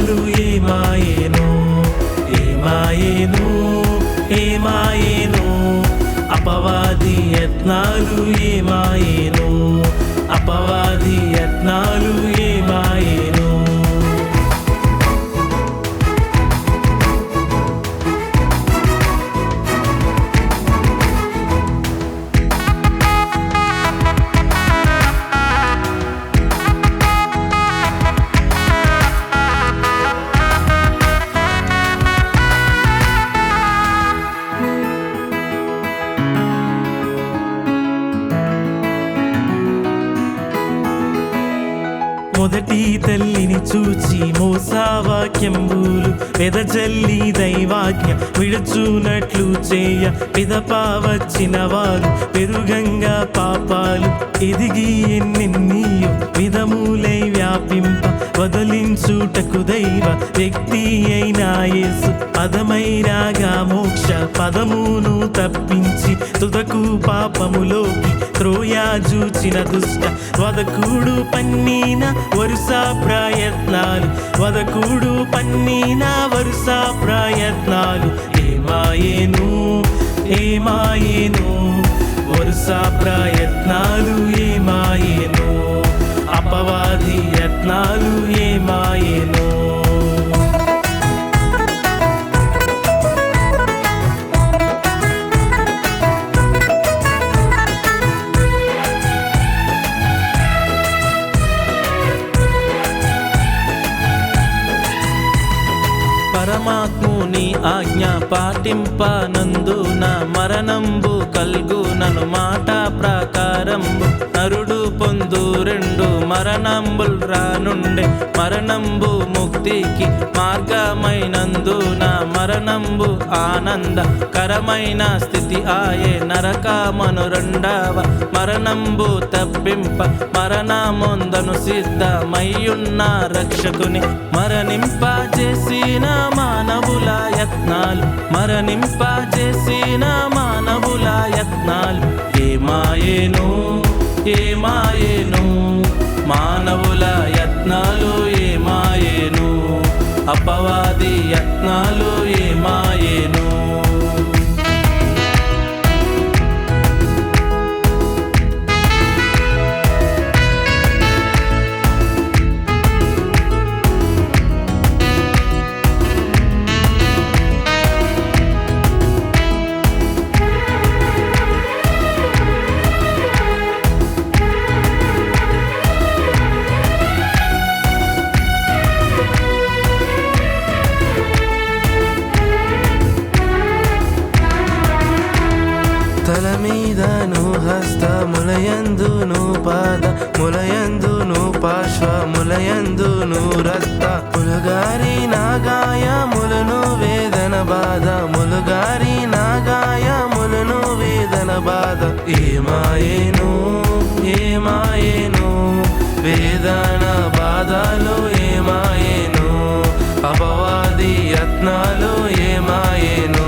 యత్నాలు ఏమాయేను ఏమాయేను ఏమాయేను అపవాది యత్నాలు ఏమాయేను అపవాది యత్నాలు ఏమాయేను మొదటి తల్లిని చూచి మోసావాక్యంబులు వెదజల్లి దైవాజ్ఞ విడుచునట్లు చేయ పిదప వచ్చిన వారు పెరుగంగా పాపాలు ఎదిగి ఎన్నెన్నీయో విధములై వ్యాపింప వదలించుటకు దైవ వ్యక్తి అయినా యేసు పదమైరాగా మోక్ష పదమును తప్పించి తుదకు పాపములోకి త్రోయాజూచిన దుష్ట వదకుడు పన్నీన వరుస ప్రయత్నాలు వదకుడు పన్నీన వరుస ప్రయత్నాలు ఏమాయేను ఏమాయేను వరుస ప్రయత్నాలు ఏమాయేను అపవాది యత్నాలు ఏమాయేను పరమాత్ముని ఆజ్ఞ పాటింపనందున మరణంబు కల్గునను మాట ప్రకారంబు నరుడు పొందు రెండు మరణంబుల్ రానుండే మరణంబు ముక్తికి మార్గమైనందున మరణంబు ఆనందకరమైన స్థితి ఆయే నరకమను రెండవ మరణంబు తప్పింప మరణముందను సిద్ధమయ్యున్న రక్షకుని మరణింపజేసిన మానవుల యత్నాలు మరణింపజేసిన మానవుల యత్నాలు ఏమాయేను ఏమాయేను మానవుల యత్నాలు ఏమాయేను అపవాది యత్నాలు ఏమాయేను తల మీదను హస్తములయందును పాదములయందును పార్శ్వములయందును రక్త ములుగారి నాగాయములను వేదన బాధ ములుగారి నాగాయములను వేదన బాధ ఏమాయేను ఏమాయేను వేదన బాధలు ఏమాయేను అపవాది యత్నాలు ఏమాయేను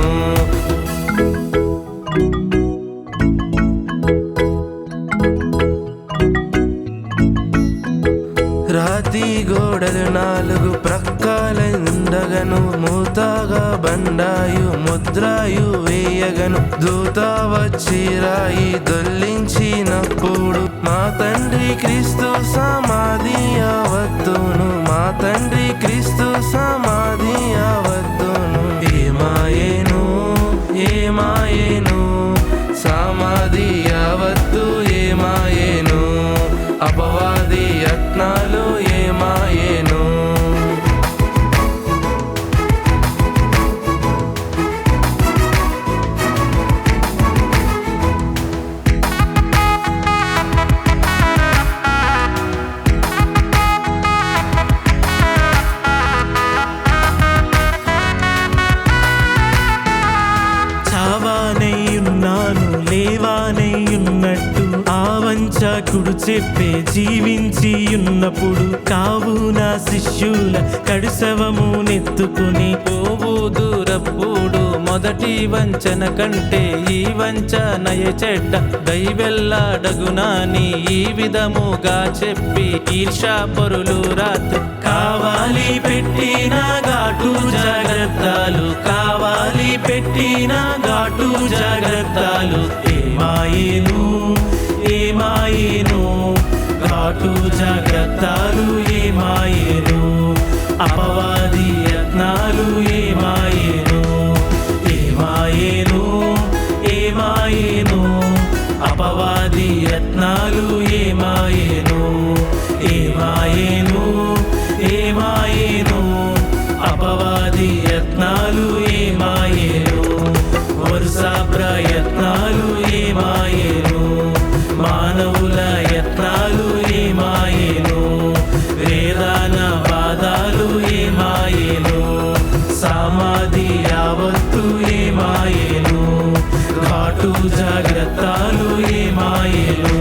రాతి గోడలు నాలుగు ప్రక్కలండగను మూతగా బండాయు ముద్రాయు వేయగను దూత వచ్చి రాయి దొల్లించినప్పుడు మా తండ్రి క్రీస్తు సమాధి అవద్దును మా తండ్రి క్రీస్తు సమాధి అవద్దును ఏమాయేను ఏమాయేను సమాధి అవద్దు ఏమాయేను అపవాది యత్నాలు ఏమాయేను చావానయ్యున్నాను లేవానయ్యున్నట్టు ఆవంచకుడు చెప్పే జీవించి ఉన్నప్పుడు కావున శిష్యుల కడుసవము నెత్తుకుని పోవు దూరప్పుడు మొదటి వంచన కంటే ఈ వంచనయ చెడ్డ దైవెల్లాడగునాని ఈ విధముగా చెప్పి ఈర్షాపరులు రాత్రి కావాలి పెట్టిన ఘాటు జాగ్రత్తలు కావాలి పెట్టిన ఘాటు జాగ్రత్తలు ఏమాయేను ఏమాయేను ఘాటు జాగ్రత్తలు ఏమాయేను అపవాది యత్నాలు ఏమాయేను ఏమాయేను ఏమాయేను అపవాది యత్నాలు ఏమాయేను ఏమాయేను ఏమాయేను అపవాది యత్నాలు ఏమాయేను వరుస ప్రయత్నాలు ఏమాయేను మానవుల యత్నాలు ఏమాయేను వేదాన వాదాలు ఏమాయేను సమాధి యావత్తు ఏమాయేను ఘాటు జాగ్రత్తలు ఏమాయేను